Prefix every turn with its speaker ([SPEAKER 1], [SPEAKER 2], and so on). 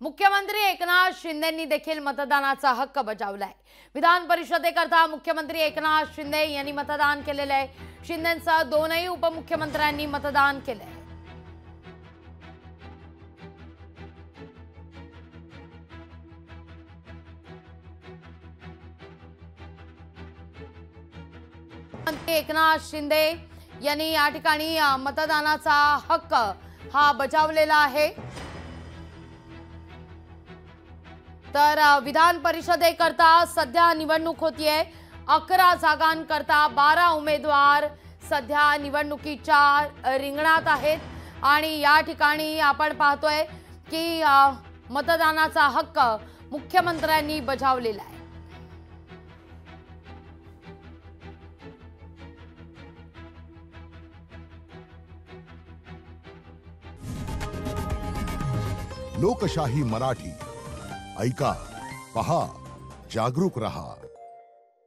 [SPEAKER 1] मुख्यमंत्री एकनाथ शिंदेंनी देखील मतदानाचा हक्क बजावलाय। विधान परिषदेकरता मुख्यमंत्री एकनाथ शिंदे यांनी मतदान केलेले आहे। शिंदेंसह दोनही उपमुख्यमंत्र्यांनी मतदान केले। एकनाथ शिंदे यांनी या ठिकाणी मतदानाचा हक्क हा बजावलेला आहे। तर विधान परिषदेकरता सध्या निवडणूक होतीये। 11 जागांकरता 12 उमेदवार सध्या निवडणुकीच्या रिंगणात आहेत आणि या ठिकाणी आपण पाहतोय की मतदानाचा हक्क मुख्यमंत्र्यांनी बजावलेला आहे।
[SPEAKER 2] लोकशाही मराठी ऐका, पहा, जागरूक रहा।